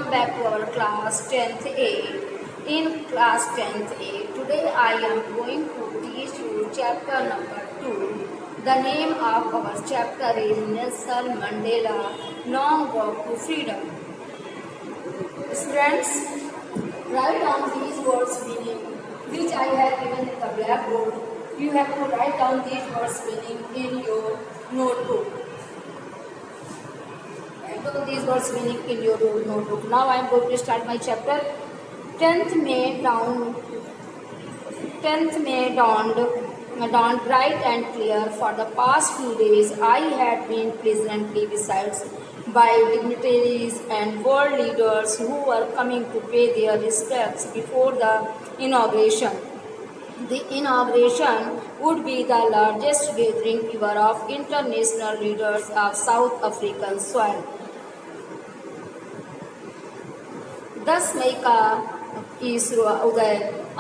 Welcome back to our class 10th A. In class 10th A, today I am going to teach you chapter number 2. The name of our chapter is Nelson Mandela Long Walk to Freedom. Students, write down these words meaning which I have given in the blackboard. You have to write down these words meaning in your notebook. These words meaning in your notebook. Now I am going to start my chapter. 10th May dawned bright and clear. For the past few days I had been pleasantly besieged by dignitaries and world leaders who were coming to pay their respects before the inauguration. The inauguration would be the largest gathering ever of international leaders of South African soil. 10 मई की उदय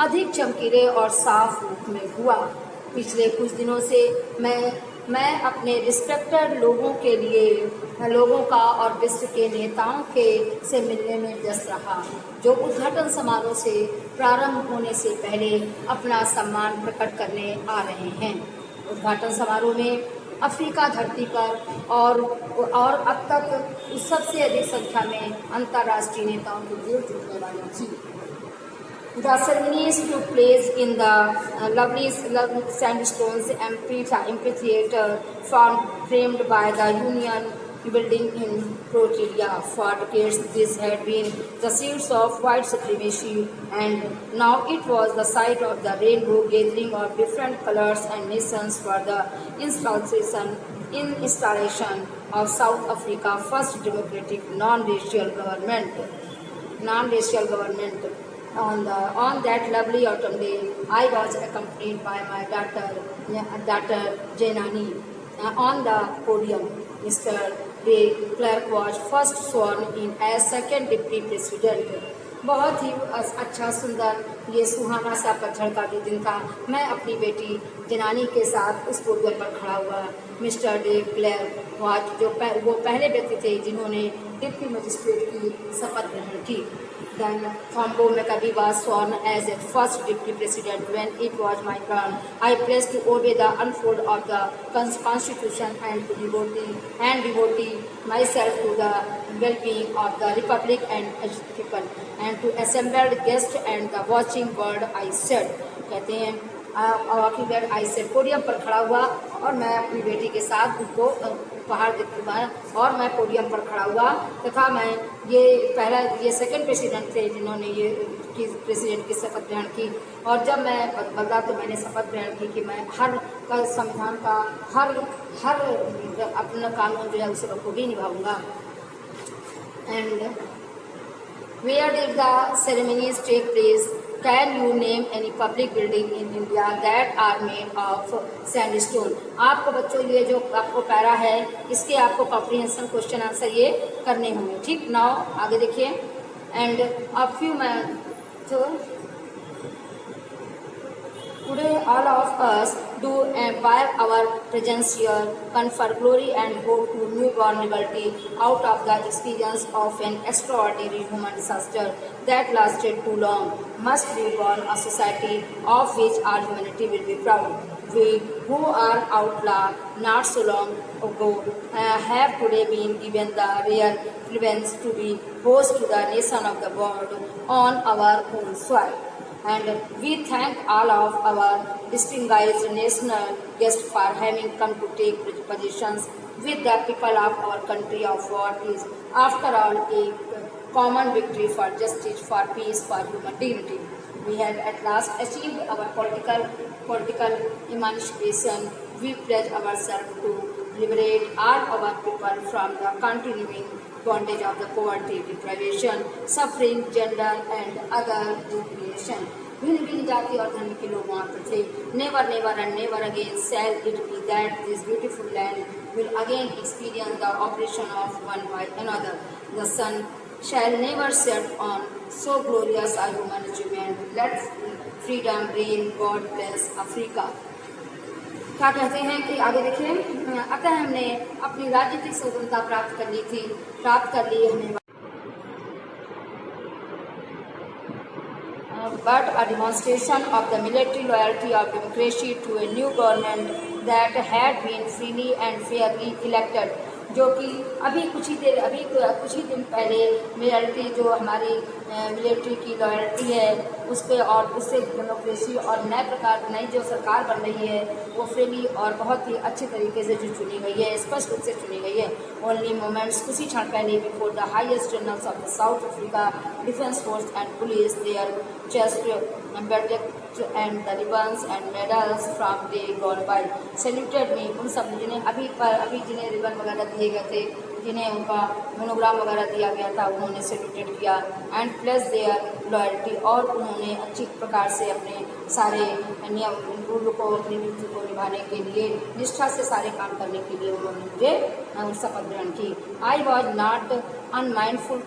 अधिक चमकीले और साफ रूप में हुआ। पिछले कुछ दिनों से मैं अपने रिस्पेक्टेड लोगों का और विश्व के नेताओं से मिलने में व्यस्त रहा, जो उद्घाटन समारोह से प्रारंभ होने से पहले अपना सम्मान प्रकट करने आ रहे हैं। उद्घाटन समारोह में अफ्रीका धरती पर और अब तक सबसे अधिक संख्या में अंतर्राष्ट्रीय नेताओं की भीड़ जुटने वाली थी। The ceremonies took place in the lovely sandstone amphitheater framed by the Union building in Pretoria. For decades this had been the seat of white supremacy, and now it was the site of the rainbow gathering of different colors and nations for the installation of South Africa's first democratic non-racial government. On that lovely autumn day, I was accompanied by my daughter Jainani. On the podium, Mr. De Klerk was first sworn in as second deputy president. बहुत ही अच्छा सुंदर ये सुहाना सा पतझड़ का जो दिन था। मैं अपनी बेटी जनानी के साथ उस पोडियम पर खड़ा हुआ। मिस्टर डे क्लेयर वो पहले व्यक्ति थे जिन्होंने डिप्टी मजिस्ट्रेट की शपथ ग्रहण की। Then Thombo Mekabi was sworn as the first deputy president. When it was my turn, I pledged to obey the unfold of the constitution and to devote myself to the well-being of the republic and its people, and to assembled guests and the watching world. I said, कहते हैं I said podium पर खड़ा हुआ और मैं अपनी बेटी के साथ उनको उपहार देती हूँ और मैं पोडियम पर खड़ा हुआ तथा मैं ये सेकंड प्रेसिडेंट थे जिन्होंने ये प्रेसिडेंट की शपथ ग्रहण की। और जब मैं बदला तो मैंने शपथ ग्रहण की कि मैं हर संविधान का हर अपना कानून जो है उसे बखूबी निभाऊंगा। And where did the ceremonies take place? Can you name any public building in India that are made of sandstone? आपको बच्चों ये जो आपको पैरा है इसके आपको कॉम्प्रिहेंशन क्वेश्चन आंसर ये करने होंगे। ठीक, नाउ आगे देखिए। And a few months today all of us do by our presence here confer glory and hope to new vulnerability out of the experience of an extraordinary human disaster that lasted too long. Must be born a society of which our humanity will be proud. We who are outlawed not so long ago have today been given the rare privilege to be host to the nation of the world on our own soil. And we thank all of our distinguished national guests for having come to take positions with the people of our country of what is, after all, a common victory for justice, for peace, for human dignity. We have at last achieved our political emancipation. We pledge ourselves to liberate all our people from the continuing bondage of the poverty, deprivation, suffering, gender and other discrimination. भिन्न जाति और धर्म के लोग वहाँ पर थे। Never, never and never again shall it be that this beautiful land will again experience the oppression of one by another. The sun shall never set on so glorious a human achievement. Let freedom reign. God bless Africa. क्या कहते हैं कि आगे देखिए। अतः हमने अपनी राजनीतिक स्वतंत्रता प्राप्त कर ली, हमें but a demonstration of the military loyalty of democracy to a new government that had been freely and fairly elected। जो कि अभी कुछ ही दिन पहले मिलिट्री जो हमारी मिलिट्री की लॉयल्टी है उस पर और उससे डेमोक्रेसी और नई जो सरकार बन रही है वो फ्रीली और बहुत ही अच्छे तरीके से जो चुनी गई है, स्पष्ट रूप से चुनी गई है। ओनली मोमेंट्स कुछ ही क्षण पहले before the highest generals of the South Africa defence force and police their chest and the ribbons and medals from day gone by saluted me। उन सब जिन्हें अभी जिन्हें रिबन वगैरह दिए गए थे, जिन्हें उनका मोनोग्राम वगैरह दिया गया था, उन्होंने सैल्यूटेड किया एंड प्लस देयर लॉयल्टी, और उन्होंने अच्छी प्रकार से अपने सारे नियम रूल को अपनी नीति को निभाने के लिए निष्ठा से सारे काम करने के लिए उन्होंने मुझे शपथ ग्रहण की। I was not unmindful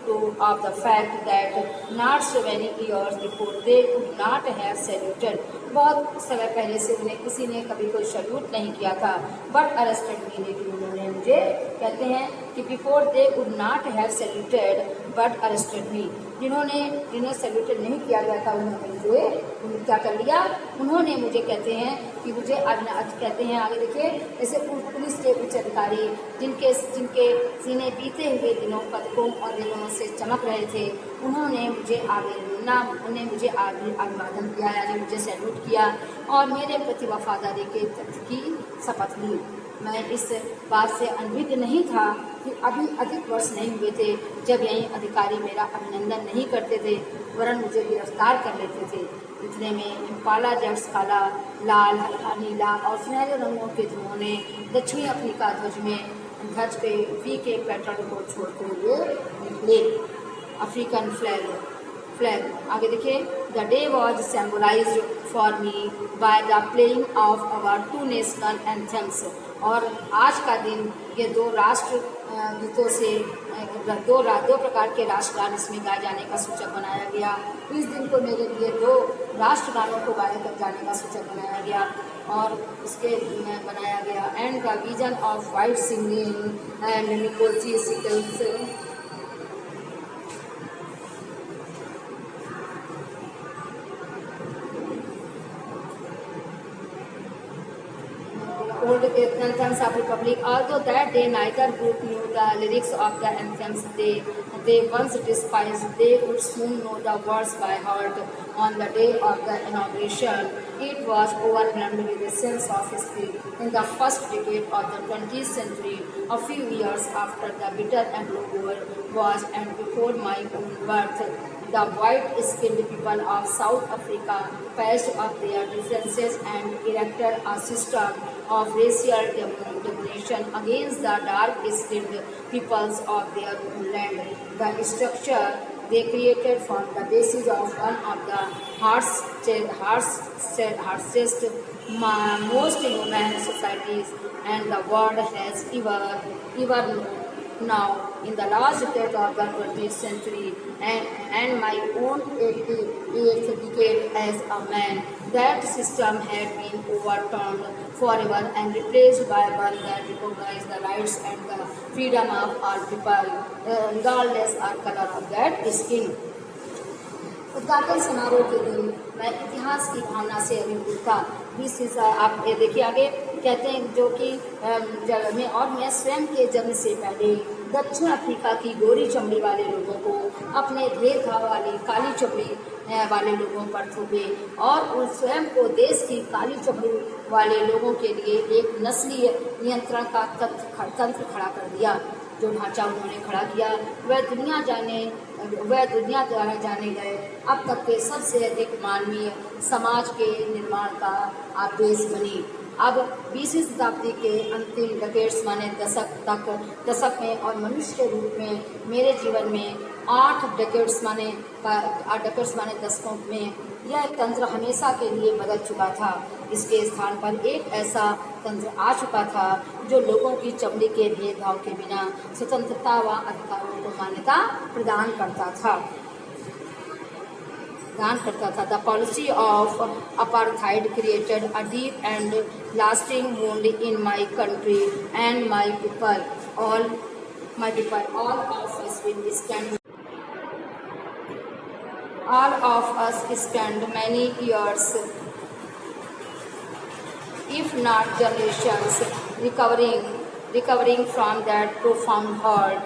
of the fact that not so many years before they would not have saluted। बहुत समय पहले से उन्हें किसी ने कभी कोई सल्यूट नहीं किया था, बट अरेस्टेड मी, लेकिन उन्होंने मुझे कहते हैं कि before they would not have saluted but arrested me, जिन्हें सैल्यूटेड नहीं किया गया था उन्होंने मुझे क्या कर लिया, उन्होंने मुझे कहते हैं कि मुझे कहते हैं आगे देखिए, ऐसे पुलिस के उच्च अधिकारी जिनके सीने बीते हुए दिनों पदकों और दिनों से चमक रहे थे, उन्होंने मुझे अभिवादन किया, यानी मुझे सैल्यूट किया और मेरे प्रति वफादारी के तथ्य की शपथ ली। मैं इस बात से अनभिज्ञ नहीं था कि अभी अधिक वर्ष नहीं हुए थे जब यही अधिकारी मेरा अभिनंदन नहीं करते थे, वरन मुझे गिरफ्तार कर लेते थे। इतने में इम्पाला जेट्स काला, लाल, हल्का नीला और सुनहरे रंगों के धुओं ने दक्षिणी अफ्रीका ध्वज पे वी के पैटर्न को छोड़ते हुए निकले। अफ्रीकन फ्लैग आगे देखिए, the day was symbolised for me by the playing of our two national anthems. और आज का दिन ये दो राष्ट्र गीतों से दो प्रकार के राष्ट्रगान इसमें गाए जाने का सूचक बनाया गया। इस दिन को मेरे लिए दो राष्ट्रगानों को गाए जाने का सूचक बनाया गया और उसके बनाया गया and the vision of white singing and Nkosi Sikelel old anthems of Republic. Although that day neither group knew the lyrics of the anthems they once despised, they would soon know the words by heart. On the day of the inauguration, it was overwhelmed with a sense of history. In the first decade of the 20th century, a few years after the bitter Anglo-Boer Wars and before my own birth, the white-skinned people of South Africa patched up their differences and erected a system of racial domination against the dark-skinned peoples of their own land. The structure they created formed the basis of one of the harshest, most inhumane societies, and the world has ever known. Now, in the last decade of the 20th century and my own 88th decade as a man, that system had been overturned forever and replaced by one that recognized the rights and the freedom of all people, regardless of color of that skin. उद्घाटन समारोह के दिन मैं इतिहास की भावना से अभिभूत था। आप ये देखिए आगे कहते हैं जो कि मैं स्वयं के जन्म से पहले दक्षिण अफ्रीका की गोरी चमड़ी वाले लोगों को अपने भेदभाव वाली काली चमड़ी वाले लोगों पर थोपे और उन स्वयं को देश की काली चमड़ी वाले लोगों के लिए एक नस्लीय नियंत्रण का तंत्र खड़ा कर दिया। जो ढांचा उन्होंने खड़ा किया वह दुनिया द्वारा जाने गए अब तक के सबसे अधिक मानवीय समाज के निर्माण का आदेश बनी। अब 20वीं शताब्दी के अंतिम डेकेड्स माने दशक में और मनुष्य के रूप में मेरे जीवन में 8 डेकेड्स माने दशकों में यह तंत्र हमेशा के लिए बदल चुका था। इसके स्थान पर एक ऐसा तंत्र आ चुका था जो लोगों की चमड़ी के भेदभाव के बिना स्वतंत्रता व अधिकारों को मान्यता प्रदान करता था। The policy of apartheid created a deep and lasting wound in my country and my people. All of us will stand. All of us spend many years, if not generations, recovering from that profound hurt.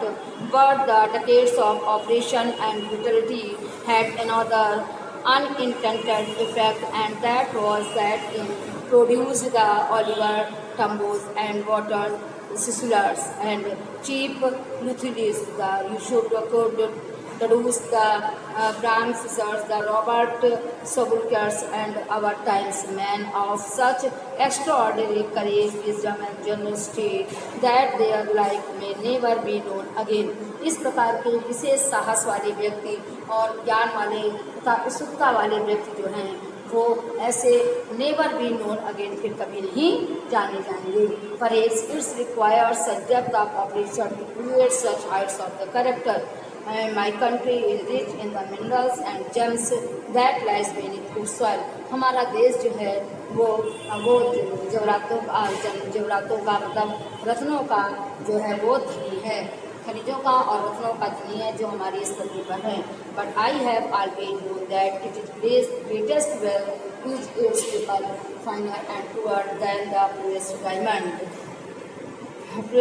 But the decades of operation and brutality had another unintended effect, and that was that it produced the Oliver Tumbos and water scissors and cheap Luthidis. You should could deduce the Bram Scissors, the Robert Sobulkers, and our times men of such extraordinary courage, wisdom, and generosity that their life may never be known again. इस प्रकार के विशेष साहस वाले व्यक्ति और ज्ञान वाले तथा उत्सुकता वाले व्यक्ति जो हैं वो ऐसे नेवर बी नोन अगेन फिर कभी नहीं जाने जाएंगे. Perhaps it's requires such depth of operation to create such heights of the character. My country is rich in the minerals and gems that lies beneath its soil. हमारा देश जो है वो जवाहरातों का मतलब रत्नों का जो है वो धनी है, खनिजों का और रत्नों का धनी है जो हमारी इस धरती पर है. But I have always known that it is greatest wealth is its people finer and truer than the purest diamond. It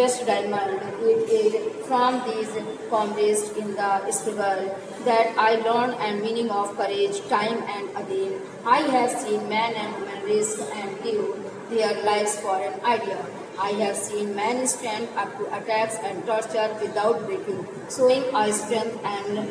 is from these comrades in the struggle that I learned and meaning of courage time and again. I have seen men and women risk and give their lives for an idea. I have seen men stand up to attacks and torture without breaking, showing a strength and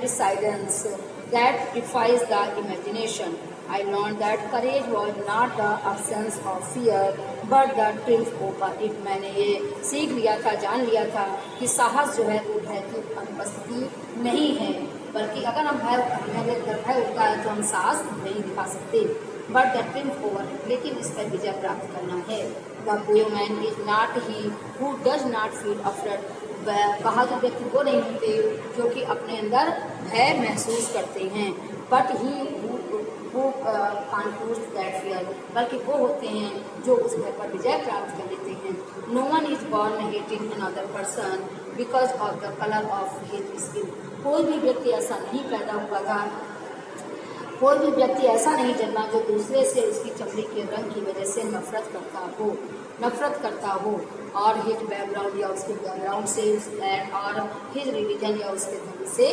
resilience that defies the imagination. I learned that courage was not the absence of fear, but the triumph over it. मैंने ये सीख लिया था, जान लिया था कि साहस जो है वो भय की अनुपस्थिति नहीं है, बल्कि अगर हम भय होता है तो हम साहस नहीं दिखा सकते. But the triumph over it, लेकिन इस पर विजय प्राप्त करना है. The brave man is not he who does not feel afraid. बहादुर व्यक्ति वो नहीं होते जो कि अपने अंदर भय महसूस करते हैं, but he who conquers that fear, बल्कि वो होते हैं जो उस भय पर विजय प्राप्त कर लेते हैं. No one is born hating another person because of the color of his skin. कोई भी व्यक्ति ऐसा नहीं पैदा हुआ था, कोई भी व्यक्ति ऐसा नहीं जन्मा जो दूसरे से उसकी चमड़ी के रंग की वजह से नफरत करता हो और हिज बैकग्राउंड या उसके बैकग्राउंड से और हिज रिलीजन या उसके धर्म से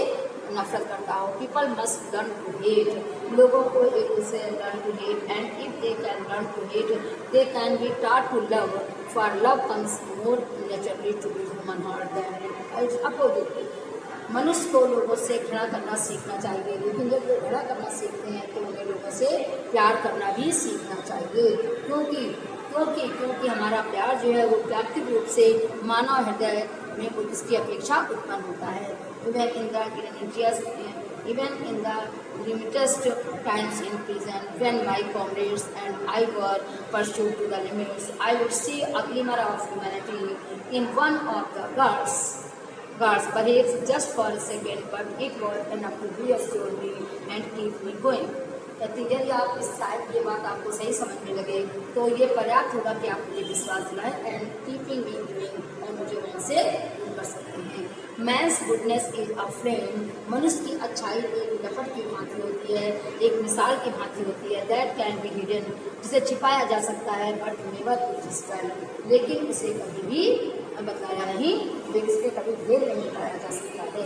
नफरत करता हो. People must learn to hate, लोगों को एक दूसरे learn to hate, and if they can learn to hate they can be taught to love, for love comes more naturally to be human heart than opposite. मनुष्य को लोगों से घृणा करना सीखना चाहिए, लेकिन जब वो घृणा करना सीखते हैं तो उन्हें लोगों से प्यार करना भी सीखना चाहिए, क्योंकि हमारा प्यार जो है वो प्राकृतिक रूप से मानव हृदय में इसकी अपेक्षा उत्पन्न होता है. Even in the remotest times in prison, when my comrades and I were pursued to the limits, I would see a glimmer of humanity in one of the guards, perhaps just for a second, but it was enough to reassure me and keep me going. यदि आप इस शायद ये बात आपको सही समझने लगे तो ये पर्याप्त होगा कि आप मुझे विश्वास दिलाएं एंड कीपिंग मी गोइंग, और मुझे वैसे कर सकते हैं. Man's goodness is a flame, मनुष्य की अच्छाई एक लपट की भांति होती है, एक मिसाल की भांति होती है. दैट कैन बी हिडन, जिसे छिपाया जा सकता है, बट नेवर डिस्प्लेड, लेकिन उसे कभी भी बताया नहीं, लेकिन इसके कभी भेद नहीं बताया जा सकता है.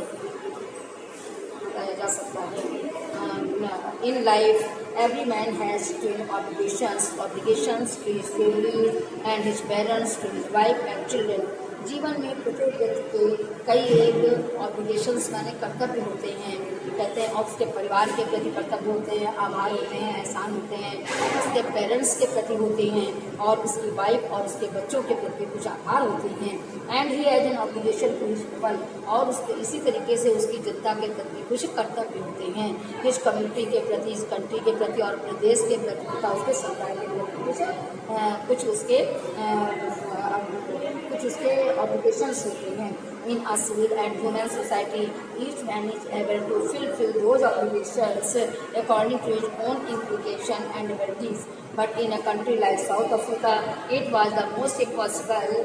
In life, every man has twin obligations to his family and his parents, to his wife and children. जीवन में प्रत्येक व्यक्ति के कई एक ऑब्लिगेशंस माने कर्तव्य होते हैं, कहते हैं, और उसके परिवार के प्रति कर्तव्य होते हैं, आभार होते हैं, एहसान होते हैं, उसके पेरेंट्स के प्रति होते हैं, और उसकी वाइफ और उसके बच्चों के प्रति कुछ आभार होते हैं. And he has an obligation to his people, और उसके इसी तरीके से उसकी जनता के प्रति कुछ कर्तव्य होते हैं, हिज कम्युनिटी के प्रति, इस कंट्री के प्रति और अपने देश के प्रति तथा उसके समुदाय के प्रति कुछ उसके ऑब्लिगेशंस होते हैं. In a civil and human society, each man is able to fulfill those obligations according to his own implication and abilities. But in a country like South Africa, it was the most impossible